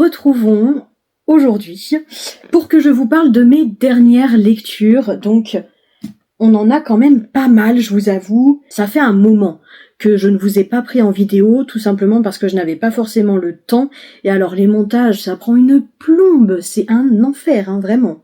retrouvons aujourd'hui pour que je vous parle de mes dernières lectures. Donc, on en a quand même pas mal, je vous avoue. Ça fait un moment que je ne vous ai pas pris en vidéo, tout simplement parce que je n'avais pas forcément le temps. Et alors, les montages, ça prend une plombe. C'est un enfer, hein, vraiment.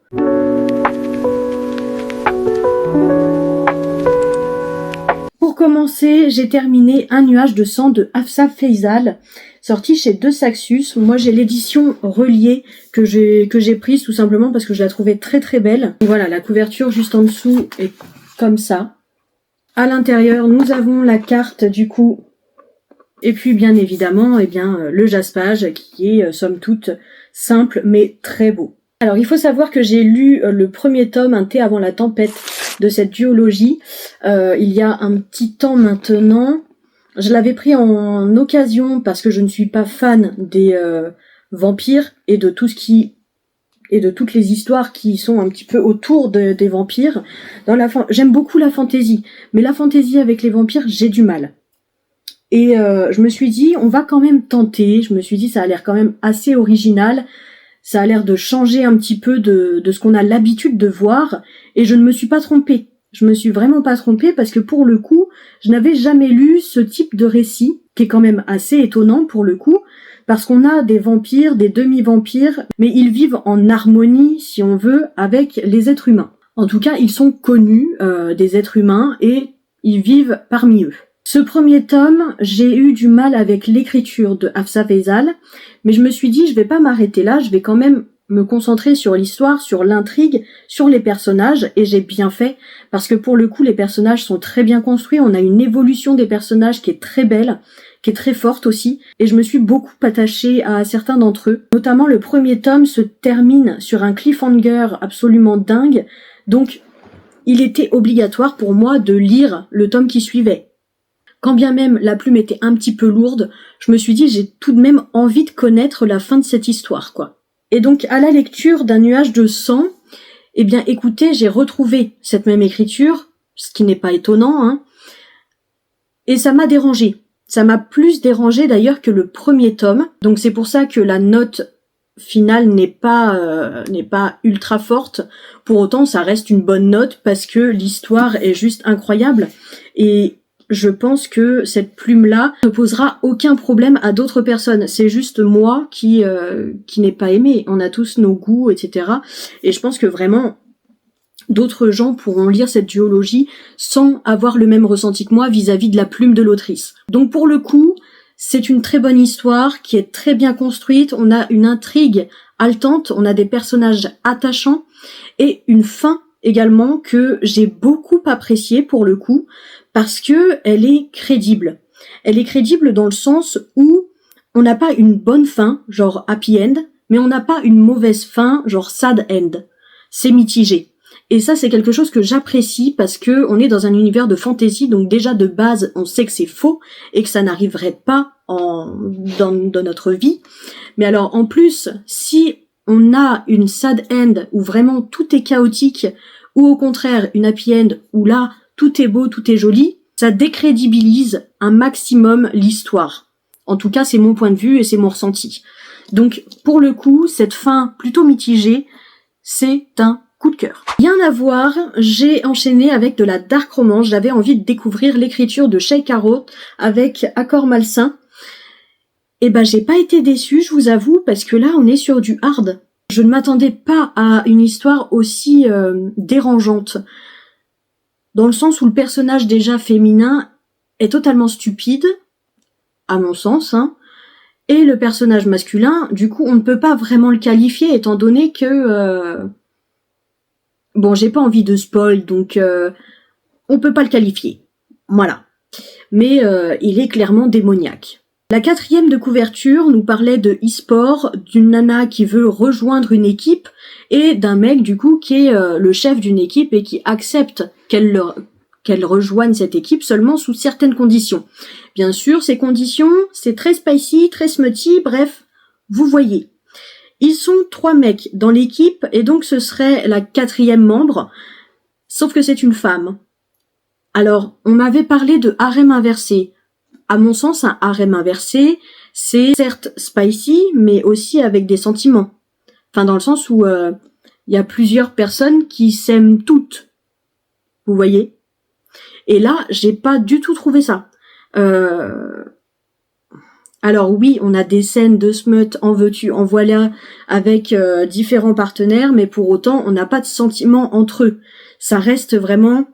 Pour commencer, j'ai terminé Un nuage de sang de Hafsa Faizal, sorti chez De Saxus. Moi, j'ai l'édition reliée que j'ai prise tout simplement parce que je la trouvais très très belle. Voilà, la couverture juste en dessous est comme ça. À l'intérieur, nous avons la carte du coup. Et puis bien évidemment, le jaspage qui est somme toute simple mais très beau. Alors il faut savoir que j'ai lu le premier tome, Un thé avant la tempête, de cette duologie, il y a un petit temps maintenant. Je l'avais pris en occasion parce que je ne suis pas fan des vampires et de tout ce qui et de toutes les histoires qui sont un petit peu autour des vampires. J'aime beaucoup la fantaisie, mais la fantaisie avec les vampires, j'ai du mal. Et je me suis dit, on va quand même tenter. Je me suis dit, ça a l'air quand même assez original. Ça a l'air de changer un petit peu de ce qu'on a l'habitude de voir. Et je ne me suis pas trompée. Je me suis vraiment pas trompée parce que pour le coup, je n'avais jamais lu ce type de récit, qui est quand même assez étonnant pour le coup, parce qu'on a des vampires, des demi-vampires, mais ils vivent en harmonie, si on veut, avec les êtres humains. En tout cas, ils sont connus des êtres humains et ils vivent parmi eux. Ce premier tome, j'ai eu du mal avec l'écriture de Hafsa Faizal, mais je me suis dit, je vais pas m'arrêter là, je vais quand même me concentrer sur l'histoire, sur l'intrigue, sur les personnages, et j'ai bien fait, parce que pour le coup, les personnages sont très bien construits, on a une évolution des personnages qui est très belle, qui est très forte aussi, et je me suis beaucoup attachée à certains d'entre eux. Notamment, le premier tome se termine sur un cliffhanger absolument dingue, donc il était obligatoire pour moi de lire le tome qui suivait. Quand bien même la plume était un petit peu lourde, je me suis dit, j'ai tout de même envie de connaître la fin de cette histoire, quoi. Et donc, à la lecture d'Un nuage de sang, eh bien, écoutez, j'ai retrouvé cette même écriture, ce qui n'est pas étonnant, hein, et ça m'a dérangée. Ça m'a plus dérangée d'ailleurs que le premier tome, donc c'est pour ça que la note finale n'est pas ultra forte. Pour autant, ça reste une bonne note parce que l'histoire est juste incroyable, et je pense que cette plume-là ne posera aucun problème à d'autres personnes. C'est juste moi qui n'ai pas aimé. On a tous nos goûts, etc. Et je pense que vraiment, d'autres gens pourront lire cette duologie sans avoir le même ressenti que moi vis-à-vis de la plume de l'autrice. Donc pour le coup, c'est une très bonne histoire qui est très bien construite. On a une intrigue haletante, on a des personnages attachants et une fin également que j'ai beaucoup appréciée pour le coup, parce que elle est crédible. Elle est crédible dans le sens où on n'a pas une bonne fin, genre happy end, mais on n'a pas une mauvaise fin, genre sad end. C'est mitigé. Et ça, c'est quelque chose que j'apprécie parce que on est dans un univers de fantasy, donc déjà de base, on sait que c'est faux et que ça n'arriverait pas dans notre vie. Mais alors, en plus, si on a une sad end où vraiment tout est chaotique, ou au contraire une happy end où là, tout est beau, tout est joli, ça décrédibilise un maximum l'histoire. En tout cas, c'est mon point de vue et c'est mon ressenti. Donc, pour le coup, cette fin plutôt mitigée, c'est un coup de cœur. Rien à voir, j'ai enchaîné avec de la dark romance. J'avais envie de découvrir l'écriture de Sheikh Harroth avec Accord malsain. Et j'ai pas été déçue, je vous avoue, parce que là, on est sur du hard. Je ne m'attendais pas à une histoire aussi dérangeante. Dans le sens où le personnage déjà féminin est totalement stupide, à mon sens, hein, et le personnage masculin, du coup, on ne peut pas vraiment le qualifier, étant donné que... Bon, j'ai pas envie de spoil, donc on peut pas le qualifier. Voilà. Mais il est clairement démoniaque. La 4e de couverture nous parlait de e-sport, d'une nana qui veut rejoindre une équipe, et d'un mec, du coup, qui est le chef d'une équipe et qui accepte qu'elle rejoigne cette équipe seulement sous certaines conditions. Bien sûr, ces conditions, c'est très spicy, très smutty, bref, vous voyez. Ils sont 3 mecs dans l'équipe, et donc ce serait la 4e membre, sauf que c'est une femme. Alors, on m'avait parlé de harem inversé. À mon sens, un harem inversé, c'est certes spicy, mais aussi avec des sentiments. Enfin, dans le sens où il y a plusieurs personnes qui s'aiment toutes. Vous voyez? Et là, j'ai pas du tout trouvé ça. Alors oui, on a des scènes de smut, en veux-tu, en voilà, avec différents partenaires, mais pour autant, on n'a pas de sentiment entre eux. Ça reste vraiment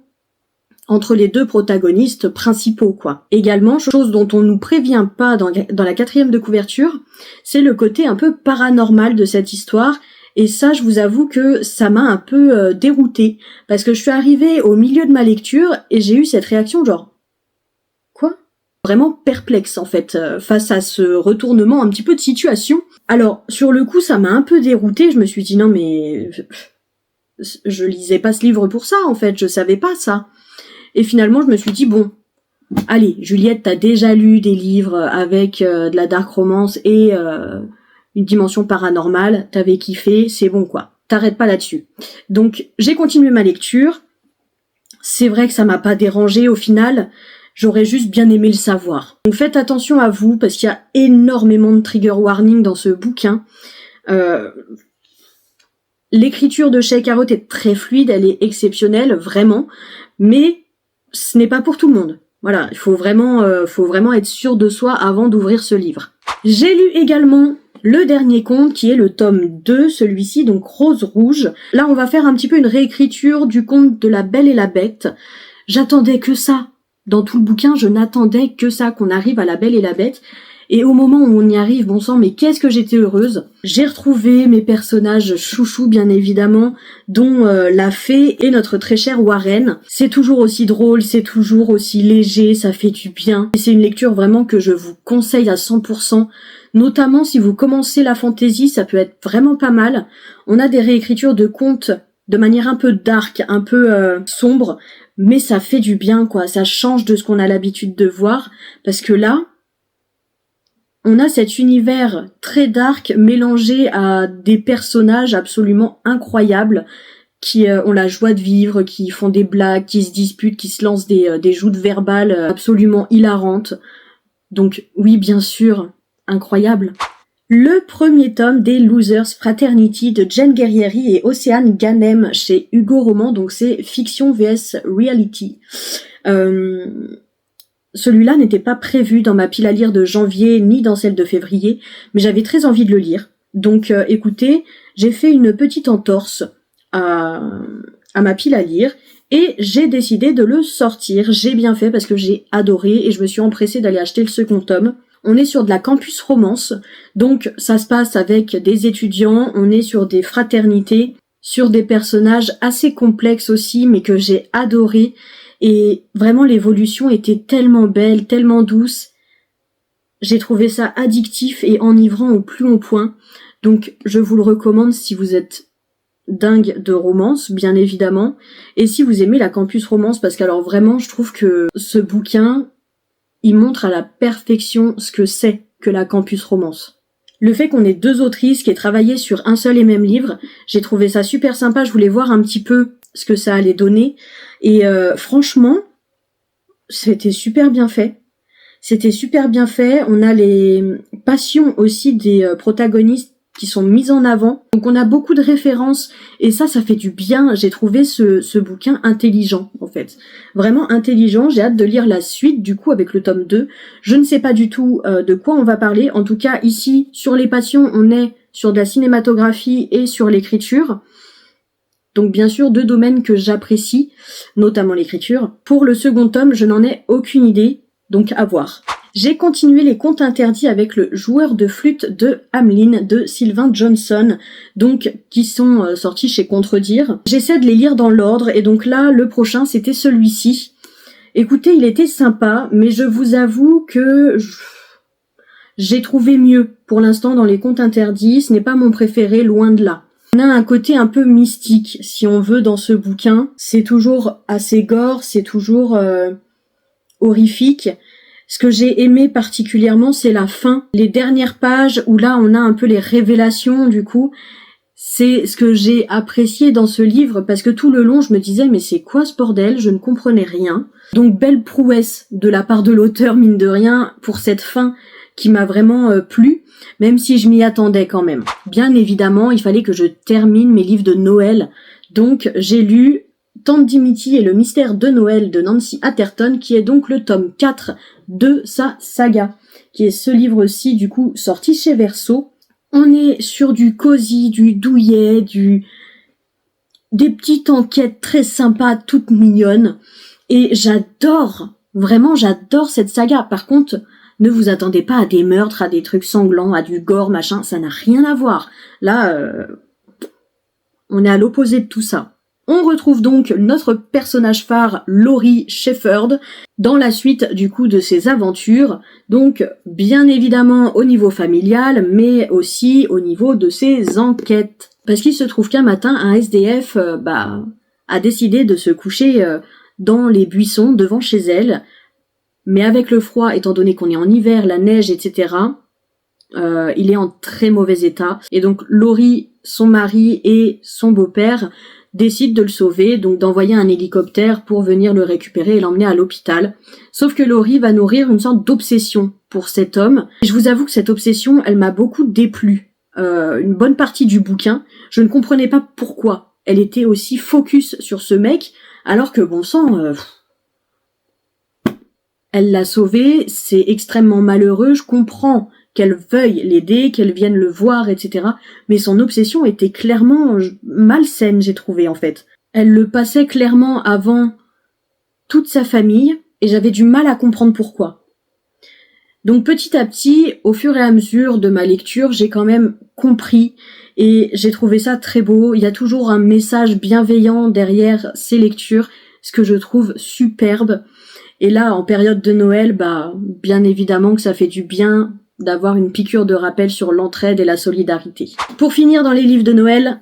entre les deux protagonistes principaux, quoi. Également, chose dont on nous prévient pas dans la 4e de couverture, c'est le côté un peu paranormal de cette histoire. Et ça, je vous avoue que ça m'a un peu déroutée, parce que je suis arrivée au milieu de ma lecture et j'ai eu cette réaction genre quoi ? Vraiment perplexe en fait face à ce retournement un petit peu de situation. Alors sur le coup, ça m'a un peu déroutée. Je me suis dit non mais je lisais pas ce livre pour ça en fait, je savais pas ça. Et finalement, je me suis dit bon, allez, Juliette, t'as déjà lu des livres avec de la dark romance et une dimension paranormale, t'avais kiffé, c'est bon quoi. T'arrêtes pas là-dessus. Donc j'ai continué ma lecture. C'est vrai que ça m'a pas dérangé au final. J'aurais juste bien aimé le savoir. Donc faites attention à vous parce qu'il y a énormément de trigger warning dans ce bouquin. L'écriture de Shea Carrot est très fluide, elle est exceptionnelle, vraiment. Mais ce n'est pas pour tout le monde. Voilà, il faut vraiment être sûr de soi avant d'ouvrir ce livre. J'ai lu également le dernier conte qui est le tome 2, celui-ci, donc Rose Rouge. Là, on va faire un petit peu une réécriture du conte de La Belle et la Bête. J'attendais que ça. Dans tout le bouquin, je n'attendais que ça, qu'on arrive à La Belle et la Bête. Et au moment où on y arrive, bon sang, mais qu'est-ce que j'étais heureuse. J'ai retrouvé mes personnages chouchous, bien évidemment, dont la fée et notre très chère Warren. C'est toujours aussi drôle, c'est toujours aussi léger, ça fait du bien. Et c'est une lecture vraiment que je vous conseille à 100%. Notamment si vous commencez la fantasy, ça peut être vraiment pas mal. On a des réécritures de contes de manière un peu dark, un peu sombre, mais ça fait du bien, quoi. Ça change de ce qu'on a l'habitude de voir, parce que là, on a cet univers très dark mélangé à des personnages absolument incroyables qui ont la joie de vivre, qui font des blagues, qui se disputent, qui se lancent des joutes verbales absolument hilarantes. Donc oui, bien sûr, incroyable. Le premier tome des Losers Fraternity de Jen Guerrieri et Océane Ganem chez Hugo Roman, donc c'est fiction vs reality. Celui-là n'était pas prévu dans ma pile à lire de janvier ni dans celle de février, mais j'avais très envie de le lire. Donc écoutez, j'ai fait une petite entorse à ma pile à lire et j'ai décidé de le sortir. J'ai bien fait parce que j'ai adoré et je me suis empressée d'aller acheter le second tome. On est sur de la campus romance, donc ça se passe avec des étudiants, on est sur des fraternités, sur des personnages assez complexes aussi, mais que j'ai adoré. Et vraiment, l'évolution était tellement belle, tellement douce. J'ai trouvé ça addictif et enivrant au plus haut point. Donc, je vous le recommande si vous êtes dingue de romance, bien évidemment. Et si vous aimez la campus romance, parce qu'alors vraiment, je trouve que ce bouquin, il montre à la perfection ce que c'est que la campus romance. Le fait qu'on ait deux autrices qui aient travaillé sur un seul et même livre, j'ai trouvé ça super sympa. Je voulais voir un petit peu ce que ça allait donner. Et franchement, c'était super bien fait. C'était super bien fait. On a les passions aussi des protagonistes qui sont mises en avant. Donc on a beaucoup de références et ça fait du bien. J'ai trouvé ce bouquin intelligent en fait. Vraiment intelligent. J'ai hâte de lire la suite du coup avec le tome 2. Je ne sais pas du tout de quoi on va parler. En tout cas ici sur les passions on est sur de la cinématographie et sur l'écriture. Donc bien sûr, deux domaines que j'apprécie, notamment l'écriture. Pour le second tome, je n'en ai aucune idée, donc à voir. J'ai continué les contes interdits avec le joueur de flûte de Hamelin de Sylvain Johnson, donc qui sont sortis chez Contredire. J'essaie de les lire dans l'ordre, et donc là, le prochain, c'était celui-ci. Écoutez, il était sympa, mais je vous avoue que j'ai trouvé mieux pour l'instant dans les contes interdits. Ce n'est pas mon préféré, loin de là. On a un côté un peu mystique, si on veut, dans ce bouquin. C'est toujours assez gore, c'est toujours horrifique. Ce que j'ai aimé particulièrement, c'est la fin. Les dernières pages, où là, on a un peu les révélations, du coup. C'est ce que j'ai apprécié dans ce livre, parce que tout le long, je me disais, mais c'est quoi ce bordel? Je ne comprenais rien. Donc, belle prouesse de la part de l'auteur, mine de rien, pour cette fin qui m'a vraiment plu, même si je m'y attendais quand même. Bien évidemment, il fallait que je termine mes livres de Noël, donc j'ai lu Tante Dimity et le mystère de Noël de Nancy Atherton, qui est donc le tome 4 de sa saga, qui est ce livre-ci du coup sorti chez Verso. On est sur du cosy, du douillet, des petites enquêtes très sympas, toutes mignonnes, et vraiment j'adore cette saga. Par contre, ne vous attendez pas à des meurtres, à des trucs sanglants, à du gore, machin, ça n'a rien à voir. Là, on est à l'opposé de tout ça. On retrouve donc notre personnage phare, Laurie Shepherd, dans la suite du coup de ses aventures, donc bien évidemment au niveau familial, mais aussi au niveau de ses enquêtes. Parce qu'il se trouve qu'un matin, un SDF a décidé de se coucher dans les buissons devant chez elle, mais avec le froid, étant donné qu'on est en hiver, la neige, etc., il est en très mauvais état. Et donc Laurie, son mari et son beau-père décident de le sauver, donc d'envoyer un hélicoptère pour venir le récupérer et l'emmener à l'hôpital. Sauf que Laurie va nourrir une sorte d'obsession pour cet homme. Et je vous avoue que cette obsession, elle m'a beaucoup déplu. Une bonne partie du bouquin, je ne comprenais pas pourquoi elle était aussi focus sur ce mec, alors que bon sang, elle l'a sauvé, c'est extrêmement malheureux, je comprends qu'elle veuille l'aider, qu'elle vienne le voir, etc. Mais son obsession était clairement malsaine, j'ai trouvé, en fait. Elle le passait clairement avant toute sa famille, et j'avais du mal à comprendre pourquoi. Donc petit à petit, au fur et à mesure de ma lecture, j'ai quand même compris, et j'ai trouvé ça très beau. Il y a toujours un message bienveillant derrière ces lectures, ce que je trouve superbe. Et là, en période de Noël, bien évidemment que ça fait du bien d'avoir une piqûre de rappel sur l'entraide et la solidarité. Pour finir dans les livres de Noël,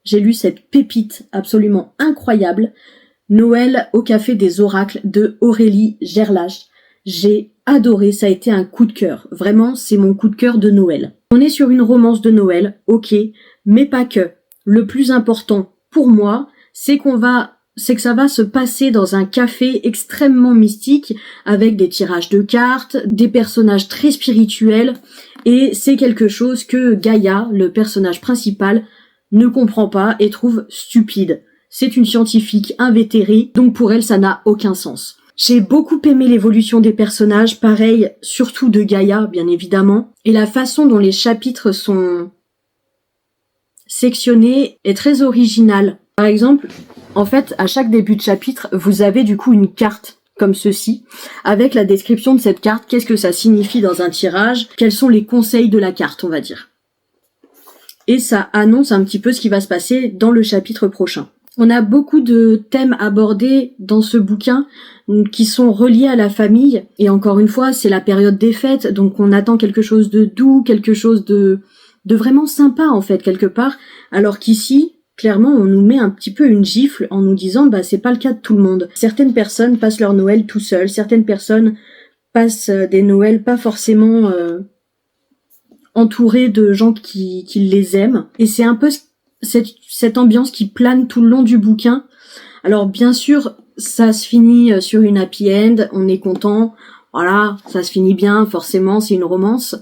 j'ai lu cette pépite absolument incroyable, Noël au café des oracles de Aurélie Gerlache. J'ai adoré, ça a été un coup de cœur. Vraiment, c'est mon coup de cœur de Noël. On est sur une romance de Noël, ok, mais pas que. Le plus important pour moi, c'est que ça va se passer dans un café extrêmement mystique avec des tirages de cartes, des personnages très spirituels, et c'est quelque chose que Gaïa, le personnage principal, ne comprend pas et trouve stupide. C'est une scientifique invétérée, donc pour elle ça n'a aucun sens. J'ai beaucoup aimé l'évolution des personnages, pareil, surtout de Gaïa, bien évidemment, et la façon dont les chapitres sont sectionnés est très originale. Par exemple, en fait, à chaque début de chapitre, vous avez du coup une carte comme ceci, avec la description de cette carte, qu'est-ce que ça signifie dans un tirage, quels sont les conseils de la carte, on va dire. Et ça annonce un petit peu ce qui va se passer dans le chapitre prochain. On a beaucoup de thèmes abordés dans ce bouquin qui sont reliés à la famille, et encore une fois, c'est la période des fêtes, donc on attend quelque chose de doux, quelque chose de vraiment sympa en fait, quelque part, alors qu'ici, clairement, on nous met un petit peu une gifle en nous disant c'est pas le cas de tout le monde. Certaines personnes passent leur Noël tout seules, certaines personnes passent des Noëls pas forcément entourées de gens qui les aiment. Et c'est un peu cette ambiance qui plane tout le long du bouquin. Alors bien sûr, ça se finit sur une happy end, on est content, voilà, ça se finit bien, forcément, c'est une romance.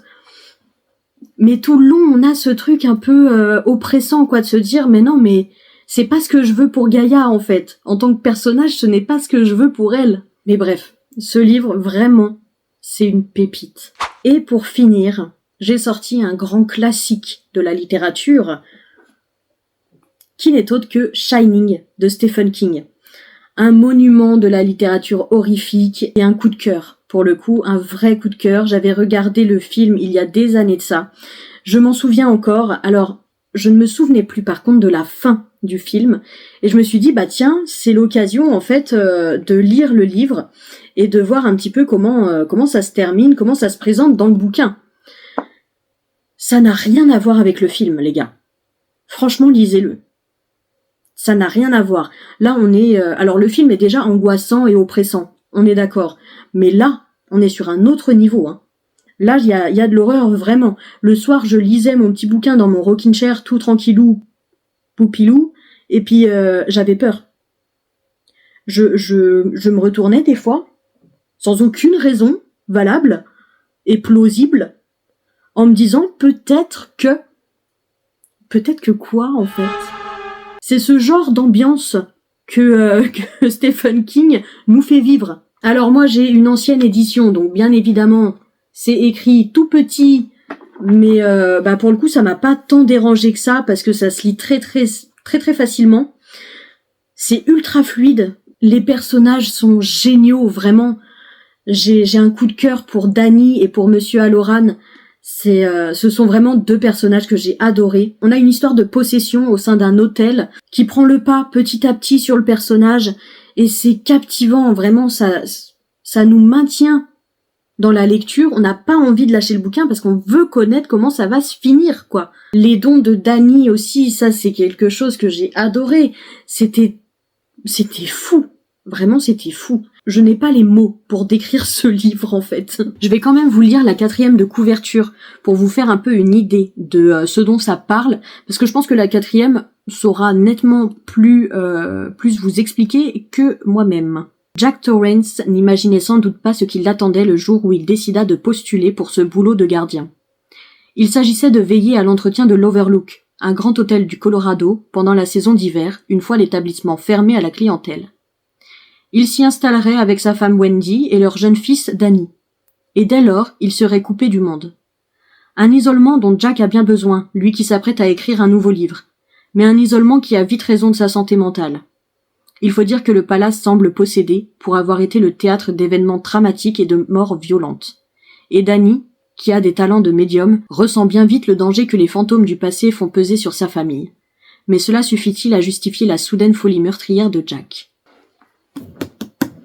Mais tout le long, on a ce truc un peu oppressant, quoi, de se dire, mais non, mais c'est pas ce que je veux pour Gaïa, en fait. En tant que personnage, ce n'est pas ce que je veux pour elle. Mais bref, ce livre, vraiment, c'est une pépite. Et pour finir, j'ai sorti un grand classique de la littérature, qui n'est autre que Shining, de Stephen King. Un monument de la littérature horrifique et un coup de cœur. Pour le coup, un vrai coup de cœur. J'avais regardé le film il y a des années de ça. Je m'en souviens encore. Alors, je ne me souvenais plus par contre de la fin du film. Et je me suis dit, tiens, c'est l'occasion en fait de lire le livre et de voir un petit peu comment ça se termine, comment ça se présente dans le bouquin. Ça n'a rien à voir avec le film, les gars. Franchement, lisez-le. Ça n'a rien à voir. Là, on est... alors, le film est déjà angoissant et oppressant. On est d'accord. Mais là, on est sur un autre niveau. Hein. Là, il y a de l'horreur, vraiment. Le soir, je lisais mon petit bouquin dans mon rocking chair, tout tranquillou, poupilou, et puis j'avais peur. Je me retournais des fois, sans aucune raison valable, et plausible, en me disant peut-être que quoi en fait. C'est ce genre d'ambiance que Stephen King nous fait vivre. Alors moi j'ai une ancienne édition, donc bien évidemment c'est écrit tout petit, mais pour le coup ça m'a pas tant dérangé que ça parce que ça se lit très facilement. C'est ultra fluide, les personnages sont géniaux, vraiment. J'ai un coup de cœur pour Danny et pour Monsieur Halloran. Ce sont vraiment deux personnages que j'ai adorés. On a une histoire de possession au sein d'un hôtel qui prend le pas petit à petit sur le personnage et c'est captivant, vraiment ça nous maintient dans la lecture. On n'a pas envie de lâcher le bouquin parce qu'on veut connaître comment ça va se finir, quoi. Les dons de Danny aussi, ça c'est quelque chose que j'ai adoré. C'était fou. Vraiment, c'était fou. Je n'ai pas les mots pour décrire ce livre, en fait. Je vais quand même vous lire la 4e de couverture pour vous faire un peu une idée de ce dont ça parle, parce que je pense que la 4e saura nettement plus vous expliquer que moi-même. Jack Torrance n'imaginait sans doute pas ce qui l'attendait le jour où il décida de postuler pour ce boulot de gardien. Il s'agissait de veiller à l'entretien de l'Overlook, un grand hôtel du Colorado, pendant la saison d'hiver, une fois l'établissement fermé à la clientèle. Il s'y installerait avec sa femme Wendy et leur jeune fils Danny. Et dès lors, il serait coupé du monde. Un isolement dont Jack a bien besoin, lui qui s'apprête à écrire un nouveau livre. Mais un isolement qui a vite raison de sa santé mentale. Il faut dire que le palace semble possédé pour avoir été le théâtre d'événements dramatiques et de morts violentes. Et Danny, qui a des talents de médium, ressent bien vite le danger que les fantômes du passé font peser sur sa famille. Mais cela suffit-il à justifier la soudaine folie meurtrière de Jack ?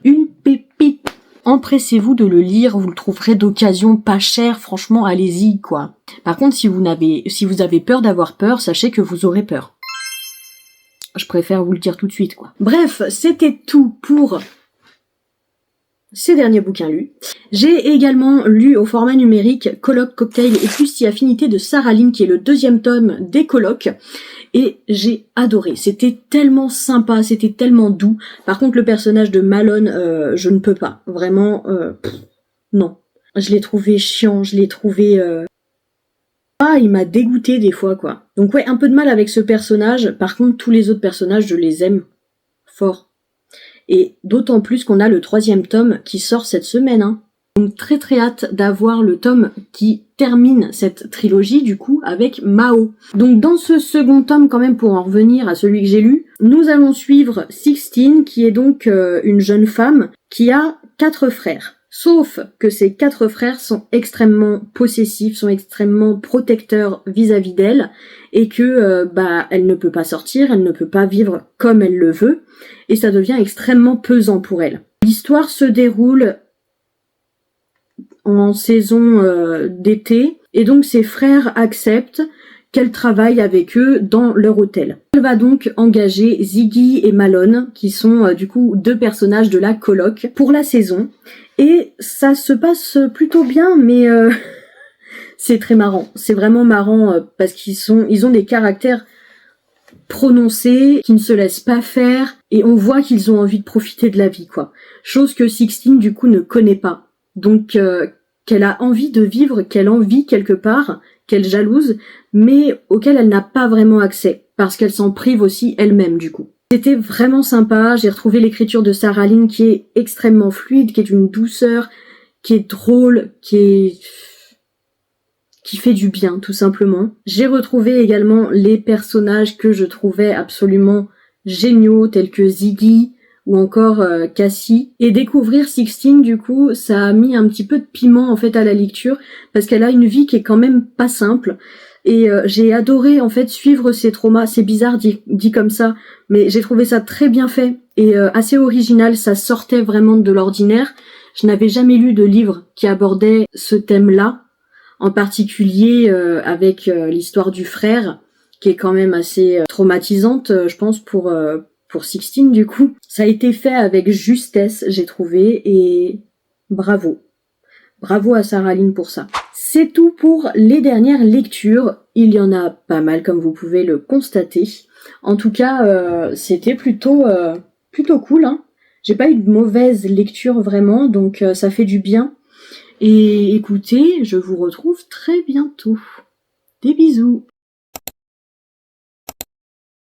Une pépite. Empressez-vous de le lire, vous le trouverez d'occasion pas cher, franchement, allez-y, quoi. Par contre, si vous avez peur d'avoir peur, sachez que vous aurez peur. Je préfère vous le dire tout de suite, quoi. Bref, c'était tout pour ces derniers bouquins lus. J'ai également lu au format numérique Colloque, Cocktail et plus si affinité de Sarah Lynn, qui est le 2e tome des Colloques. Et j'ai adoré. C'était tellement sympa, c'était tellement doux. Par contre, le personnage de Malone, je ne peux pas. Vraiment, non. Je l'ai trouvé chiant, je l'ai trouvé... il m'a dégoûté des fois, quoi. Donc ouais, un peu de mal avec ce personnage. Par contre, tous les autres personnages, je les aime fort. Et d'autant plus qu'on a le 3e tome qui sort cette semaine, hein. Donc très hâte d'avoir le tome qui termine cette trilogie du coup avec Mao. Donc dans ce second tome, quand même pour en revenir à celui que j'ai lu, nous allons suivre Sixteen qui est donc une jeune femme qui a 4 frères. Sauf que ces 4 frères sont extrêmement possessifs, sont extrêmement protecteurs vis-à-vis d'elle et que elle ne peut pas sortir, elle ne peut pas vivre comme elle le veut et ça devient extrêmement pesant pour elle. L'histoire se déroule en saison d'été et donc ses frères acceptent qu'elle travaille avec eux dans leur hôtel. Elle va donc engager Ziggy et Malone qui sont du coup 2 personnages de la coloc pour la saison et ça se passe plutôt bien mais c'est très marrant. C'est vraiment marrant parce ils ont des caractères prononcés, qui ne se laissent pas faire et on voit qu'ils ont envie de profiter de la vie, quoi. Chose que Sixteen du coup ne connaît pas. Donc qu'elle a envie de vivre, qu'elle en vit quelque part, qu'elle jalouse, mais auquel elle n'a pas vraiment accès, parce qu'elle s'en prive aussi elle-même du coup. C'était vraiment sympa, j'ai retrouvé l'écriture de Sarah Lynn qui est extrêmement fluide, qui est d'une douceur, qui est drôle, qui fait du bien tout simplement. J'ai retrouvé également les personnages que je trouvais absolument géniaux, tels que Ziggy, ou encore Cassie. Et découvrir Sixteen, du coup, ça a mis un petit peu de piment en fait à la lecture, parce qu'elle a une vie qui est quand même pas simple. Et j'ai adoré en fait suivre ses traumas. C'est bizarre dit comme ça, mais j'ai trouvé ça très bien fait et assez original. Ça sortait vraiment de l'ordinaire. Je n'avais jamais lu de livre qui abordait ce thème-là, en particulier avec l'histoire du frère, qui est quand même assez traumatisante, je pense, pour Sixteen du coup. Ça a été fait avec justesse, j'ai trouvé, et bravo. Bravo à Sarah Lynn pour ça. C'est tout pour les dernières lectures. Il y en a pas mal, comme vous pouvez le constater. En tout cas, c'était plutôt cool, hein. J'ai pas eu de mauvaise lecture vraiment, donc ça fait du bien. Et écoutez, je vous retrouve très bientôt. Des bisous.